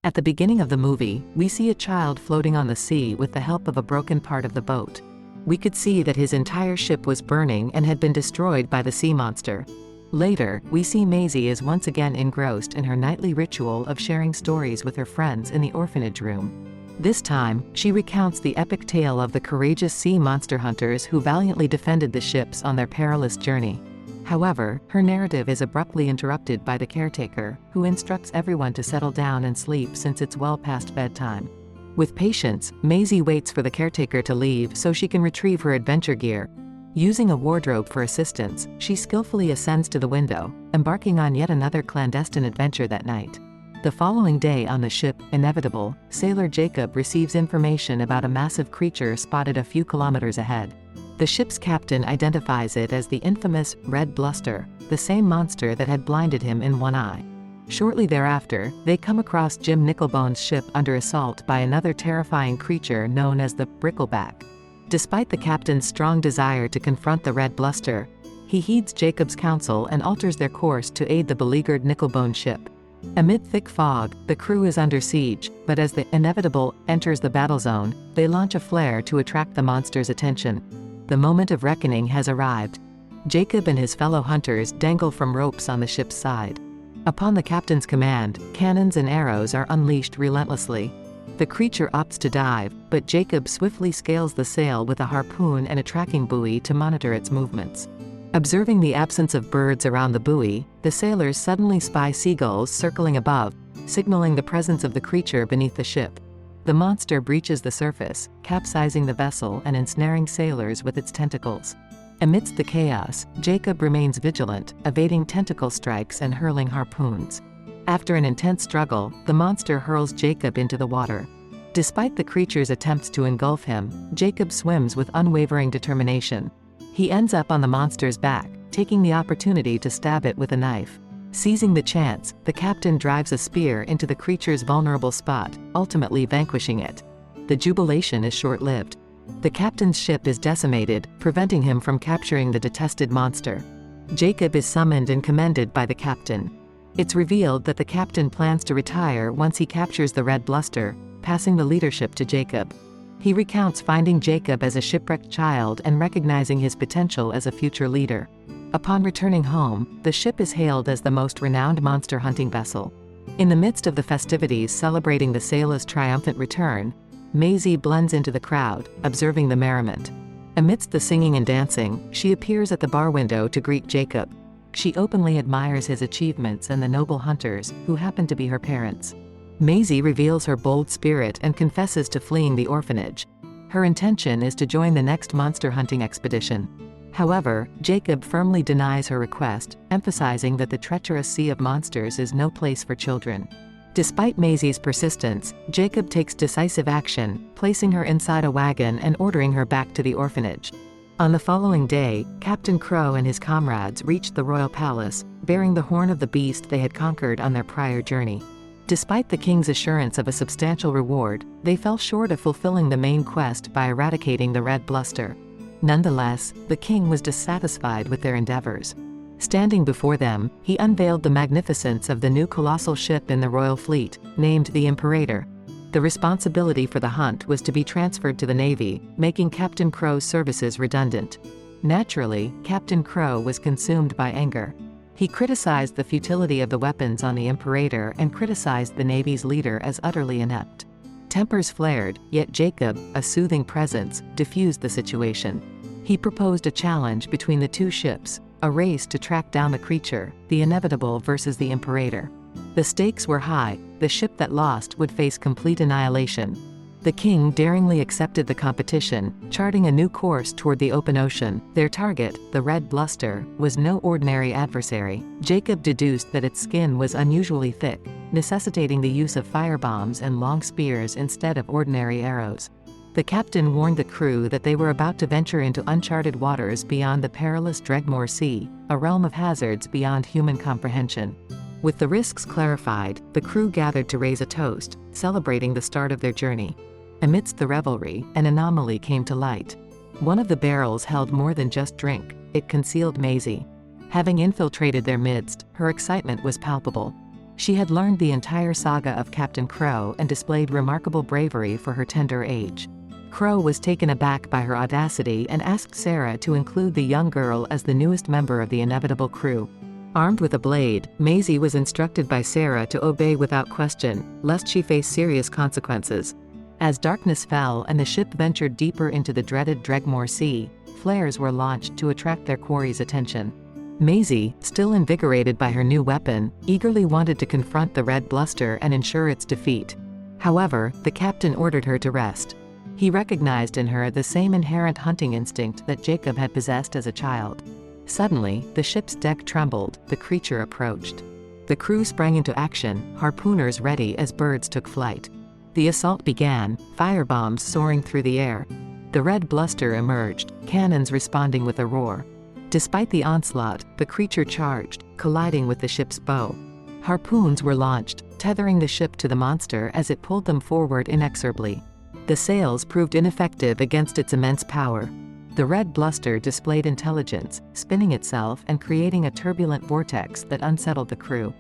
At the beginning of the movie, we see a child floating on the sea with the help of a broken part of the boat. We could see that his entire ship was burning and had been destroyed by the sea monster. Later, we see Maisie is once again engrossed in her nightly ritual of sharing stories with her friends in the orphanage room. This time, she recounts the epic tale of the courageous sea monster hunters who valiantly defended the ships on their perilous journey. However, her narrative is abruptly interrupted by the caretaker, who instructs everyone to settle down and sleep since it's well past bedtime. With patience, Maisie waits for the caretaker to leave so she can retrieve her adventure gear. Using a wardrobe for assistance, she skillfully ascends to the window, embarking on yet another clandestine adventure that night. The following day on the ship, Inevitable, sailor Jacob receives information about a massive creature spotted a few kilometers ahead. The ship's captain identifies it as the infamous Red Bluster, the same monster that had blinded him in one eye. Shortly thereafter, they come across Jim Nickelbone's ship under assault by another terrifying creature known as the Brickleback. Despite the captain's strong desire to confront the Red Bluster, he heeds Jacob's counsel and alters their course to aid the beleaguered Nickelbone ship. Amid thick fog, the crew is under siege, but as the Inevitable enters the battle zone, they launch a flare to attract the monster's attention. The moment of reckoning has arrived. Jacob and his fellow hunters dangle from ropes on the ship's side. Upon the captain's command, cannons and arrows are unleashed relentlessly. The creature opts to dive, but Jacob swiftly scales the sail with a harpoon and a tracking buoy to monitor its movements. Observing the absence of birds around the buoy, the sailors suddenly spy seagulls circling above, signaling the presence of the creature beneath the ship. The monster breaches the surface, capsizing the vessel and ensnaring sailors with its tentacles. Amidst the chaos, Jacob remains vigilant, evading tentacle strikes and hurling harpoons. After an intense struggle, the monster hurls Jacob into the water. Despite the creature's attempts to engulf him, Jacob swims with unwavering determination. He ends up on the monster's back, taking the opportunity to stab it with a knife. Seizing the chance, the captain drives a spear into the creature's vulnerable spot, ultimately vanquishing it. The jubilation is short-lived. The captain's ship is decimated, preventing him from capturing the detested monster. Jacob is summoned and commended by the captain. It's revealed that the captain plans to retire once he captures the Red Bluster, passing the leadership to Jacob. He recounts finding Jacob as a shipwrecked child and recognizing his potential as a future leader. Upon returning home, the ship is hailed as the most renowned monster hunting vessel. In the midst of the festivities celebrating the sailor's triumphant return, Maisie blends into the crowd, observing the merriment. Amidst the singing and dancing, she appears at the bar window to greet Jacob. She openly admires his achievements and the noble hunters, who happen to be her parents. Maisie reveals her bold spirit and confesses to fleeing the orphanage. Her intention is to join the next monster hunting expedition. However, Jacob firmly denies her request, emphasizing that the treacherous sea of monsters is no place for children. Despite Maisie's persistence, Jacob takes decisive action, placing her inside a wagon and ordering her back to the orphanage. On the following day, Captain Crow and his comrades reached the royal palace, bearing the horn of the beast they had conquered on their prior journey. Despite the king's assurance of a substantial reward, they fell short of fulfilling the main quest by eradicating the Red Bluster. Nonetheless, the king was dissatisfied with their endeavors. Standing before them, he unveiled the magnificence of the new colossal ship in the royal fleet, named the Imperator. The responsibility for the hunt was to be transferred to the Navy, making Captain Crow's services redundant. Naturally, Captain Crow was consumed by anger. He criticized the futility of the weapons on the Imperator and criticized the Navy's leader as utterly inept. Tempers flared, yet Jacob, a soothing presence, diffused the situation. He proposed a challenge between the two ships, a race to track down the creature, the Inevitable versus the Imperator. The stakes were high. The ship that lost would face complete annihilation. The king daringly accepted the competition, charting a new course toward the open ocean. Their target, the Red Bluster, was no ordinary adversary. Jacob deduced that its skin was unusually thick, necessitating the use of firebombs and long spears instead of ordinary arrows. The captain warned the crew that they were about to venture into uncharted waters beyond the perilous Dregmore Sea, a realm of hazards beyond human comprehension. With the risks clarified, the crew gathered to raise a toast, celebrating the start of their journey. Amidst the revelry, an anomaly came to light. One of the barrels held more than just drink, it concealed Maisie. Having infiltrated their midst, her excitement was palpable. She had learned the entire saga of Captain Crow and displayed remarkable bravery for her tender age. Crow was taken aback by her audacity and asked Sarah to include the young girl as the newest member of the inevitable crew. Armed with a blade, Maisie was instructed by Sarah to obey without question, lest she face serious consequences. As darkness fell and the ship ventured deeper into the dreaded Dregmore Sea, flares were launched to attract their quarry's attention. Maisie, still invigorated by her new weapon, eagerly wanted to confront the red bluster and ensure its defeat. However, the captain ordered her to rest. He recognized in her the same inherent hunting instinct that Jacob had possessed as a child. Suddenly, the ship's deck trembled, the creature approached. The crew sprang into action, harpooners ready as birds took flight. The assault began, firebombs soaring through the air. The red bluster emerged, cannons responding with a roar. Despite the onslaught, the creature charged, colliding with the ship's bow. Harpoons were launched, tethering the ship to the monster as it pulled them forward inexorably. The sails proved ineffective against its immense power. The red bluster displayed intelligence, spinning itself and creating a turbulent vortex that unsettled the crew.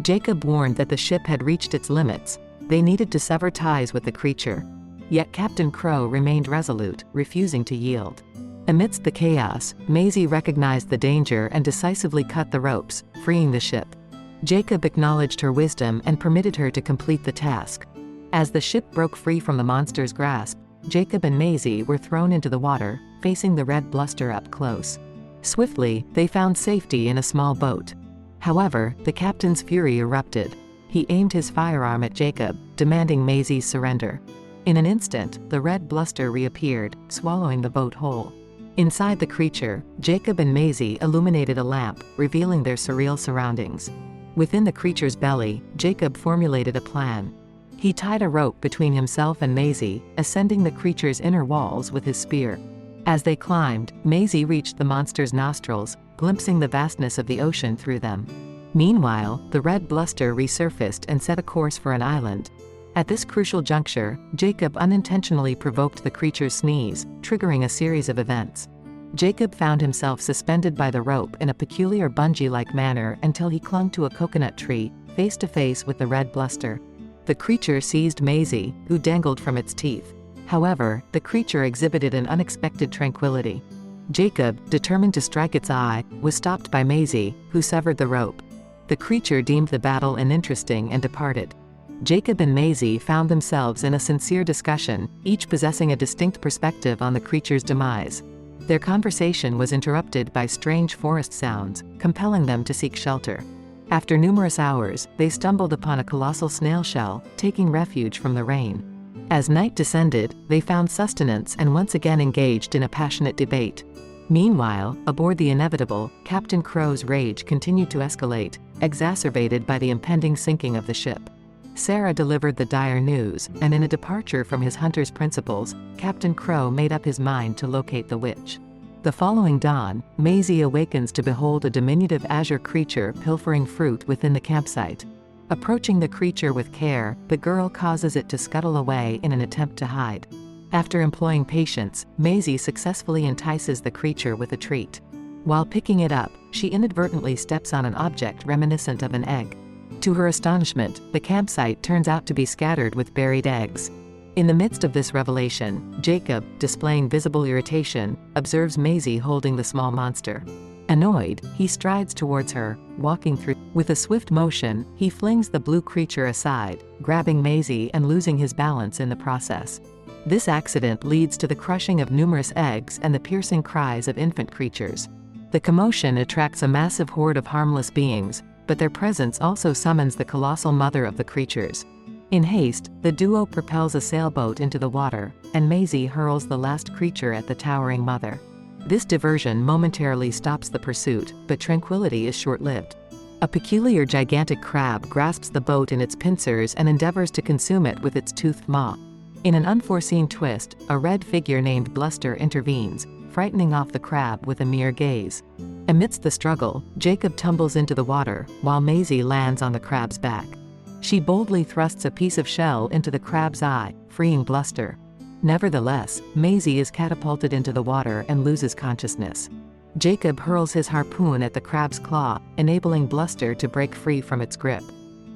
Jacob warned that the ship had reached its limits. They needed to sever ties with the creature. Yet Captain Crow remained resolute, refusing to yield. Amidst the chaos, Maisie recognized the danger and decisively cut the ropes, freeing the ship. Jacob acknowledged her wisdom and permitted her to complete the task. As the ship broke free from the monster's grasp, Jacob and Maisie were thrown into the water, facing the red bluster up close. Swiftly, they found safety in a small boat. However, the captain's fury erupted. He aimed his firearm at Jacob, demanding Maisie's surrender. In an instant, the red bluster reappeared, swallowing the boat whole. Inside the creature, Jacob and Maisie illuminated a lamp, revealing their surreal surroundings. Within the creature's belly, Jacob formulated a plan. He tied a rope between himself and Maisie, ascending the creature's inner walls with his spear. As they climbed, Maisie reached the monster's nostrils, glimpsing the vastness of the ocean through them. Meanwhile, the red bluster resurfaced and set a course for an island. At this crucial juncture, Jacob unintentionally provoked the creature's sneeze, triggering a series of events. Jacob found himself suspended by the rope in a peculiar bungee-like manner until he clung to a coconut tree, face to face with the red bluster. The creature seized Maisie, who dangled from its teeth. However, the creature exhibited an unexpected tranquility. Jacob, determined to strike its eye, was stopped by Maisie, who severed the rope. The creature deemed the battle uninteresting and departed. Jacob and Maisie found themselves in a sincere discussion, each possessing a distinct perspective on the creature's demise. Their conversation was interrupted by strange forest sounds, compelling them to seek shelter. After numerous hours, they stumbled upon a colossal snail shell, taking refuge from the rain. As night descended, they found sustenance and once again engaged in a passionate debate. Meanwhile, aboard the Inevitable, Captain Crow's rage continued to escalate, exacerbated by the impending sinking of the ship. Sarah delivered the dire news, and in a departure from his hunter's principles, Captain Crow made up his mind to locate the witch. The following dawn, Maisie awakens to behold a diminutive azure creature pilfering fruit within the campsite. Approaching the creature with care, the girl causes it to scuttle away in an attempt to hide. After employing patience, Maisie successfully entices the creature with a treat. While picking it up, she inadvertently steps on an object reminiscent of an egg. To her astonishment, the campsite turns out to be scattered with buried eggs. In the midst of this revelation, Jacob, displaying visible irritation, observes Maisie holding the small monster. Annoyed, he strides towards her, walking through. With a swift motion, he flings the blue creature aside, grabbing Maisie and losing his balance in the process. This accident leads to the crushing of numerous eggs and the piercing cries of infant creatures. The commotion attracts a massive horde of harmless beings, but their presence also summons the colossal mother of the creatures. In haste, the duo propels a sailboat into the water, and Maisie hurls the last creature at the towering mother. This diversion momentarily stops the pursuit, but tranquility is short-lived. A peculiar gigantic crab grasps the boat in its pincers and endeavors to consume it with its toothed maw. In an unforeseen twist, a red figure named Bluster intervenes, frightening off the crab with a mere gaze. Amidst the struggle, Jacob tumbles into the water, while Maisie lands on the crab's back. She boldly thrusts a piece of shell into the crab's eye, freeing Bluster. Nevertheless, Maisie is catapulted into the water and loses consciousness. Jacob hurls his harpoon at the crab's claw, enabling Bluster to break free from its grip.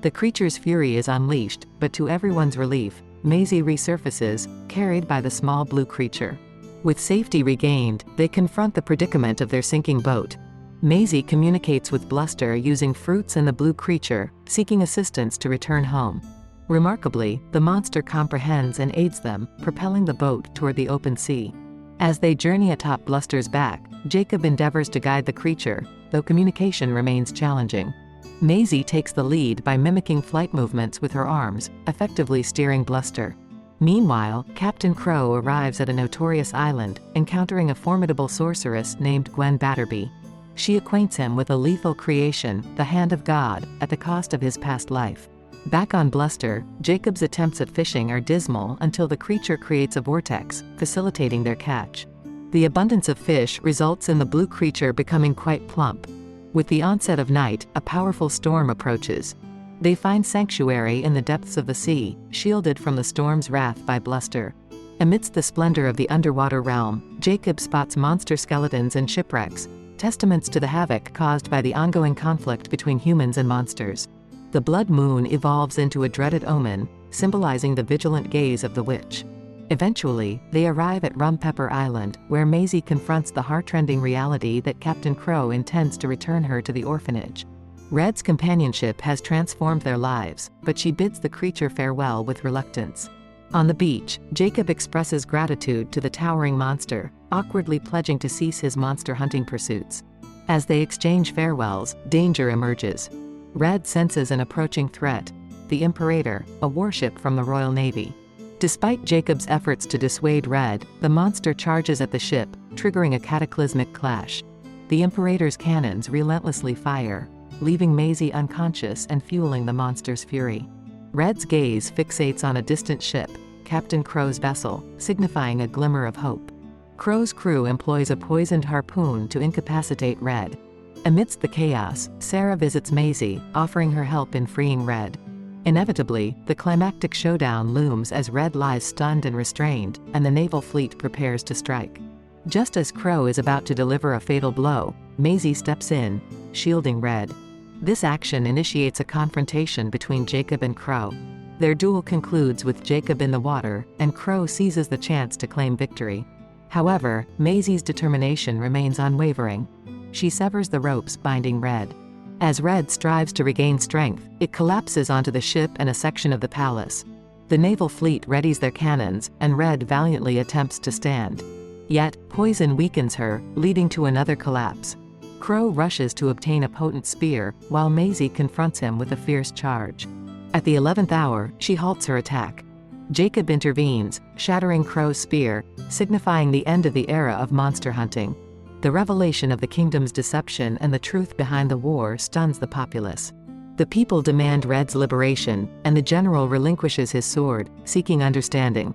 The creature's fury is unleashed, but to everyone's relief, Maisie resurfaces, carried by the small blue creature. With safety regained, they confront the predicament of their sinking boat. Maisie communicates with Bluster using fruits and the blue creature, seeking assistance to return home. Remarkably, the monster comprehends and aids them, propelling the boat toward the open sea. As they journey atop Bluster's back, Jacob endeavors to guide the creature, though communication remains challenging. Maisie takes the lead by mimicking flight movements with her arms, effectively steering Bluster. Meanwhile, Captain Crow arrives at a notorious island, encountering a formidable sorceress named Gwen Batterby. She acquaints him with a lethal creation, the Hand of God, at the cost of his past life. Back on Bluster, Jacob's attempts at fishing are dismal until the creature creates a vortex, facilitating their catch. The abundance of fish results in the blue creature becoming quite plump. With the onset of night, a powerful storm approaches. They find sanctuary in the depths of the sea, shielded from the storm's wrath by Bluster. Amidst the splendor of the underwater realm, Jacob spots monster skeletons and shipwrecks, testaments to the havoc caused by the ongoing conflict between humans and monsters. The blood moon evolves into a dreaded omen, symbolizing the vigilant gaze of the witch. Eventually, they arrive at Rum Pepper Island, where Maisie confronts the heart-rending reality that Captain Crow intends to return her to the orphanage. Red's companionship has transformed their lives, but she bids the creature farewell with reluctance. On the beach, Jacob expresses gratitude to the towering monster, awkwardly pledging to cease his monster hunting pursuits. As they exchange farewells, danger emerges. Red senses an approaching threat: the Imperator, a warship from the Royal Navy. Despite Jacob's efforts to dissuade Red, the monster charges at the ship, triggering a cataclysmic clash. The Imperator's cannons relentlessly fire, leaving Maisie unconscious and fueling the monster's fury. Red's gaze fixates on a distant ship, Captain Crow's vessel, signifying a glimmer of hope. Crow's crew employs a poisoned harpoon to incapacitate Red. Amidst the chaos, Sarah visits Maisie, offering her help in freeing Red. Inevitably, the climactic showdown looms as Red lies stunned and restrained, and the naval fleet prepares to strike. Just as Crow is about to deliver a fatal blow, Maisie steps in, shielding Red. This action initiates a confrontation between Jacob and Crow. Their duel concludes with Jacob in the water, and Crow seizes the chance to claim victory. However, Maisie's determination remains unwavering. She severs the ropes binding Red. As Red strives to regain strength, it collapses onto the ship and a section of the palace. The naval fleet readies their cannons, and Red valiantly attempts to stand. Yet, poison weakens her, leading to another collapse. Crow rushes to obtain a potent spear, while Maisie confronts him with a fierce charge. At the 11th hour, she halts her attack. Jacob intervenes, shattering Crow's spear, signifying the end of the era of monster hunting. The revelation of the kingdom's deception and the truth behind the war stuns the populace. The people demand Red's liberation, and the general relinquishes his sword, seeking understanding.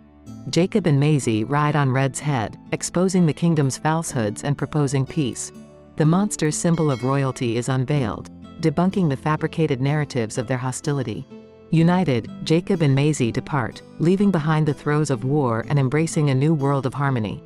Jacob and Maisie ride on Red's head, exposing the kingdom's falsehoods and proposing peace. The monster's symbol of royalty is unveiled, debunking the fabricated narratives of their hostility. United, Jacob and Maisie depart, leaving behind the throes of war and embracing a new world of harmony.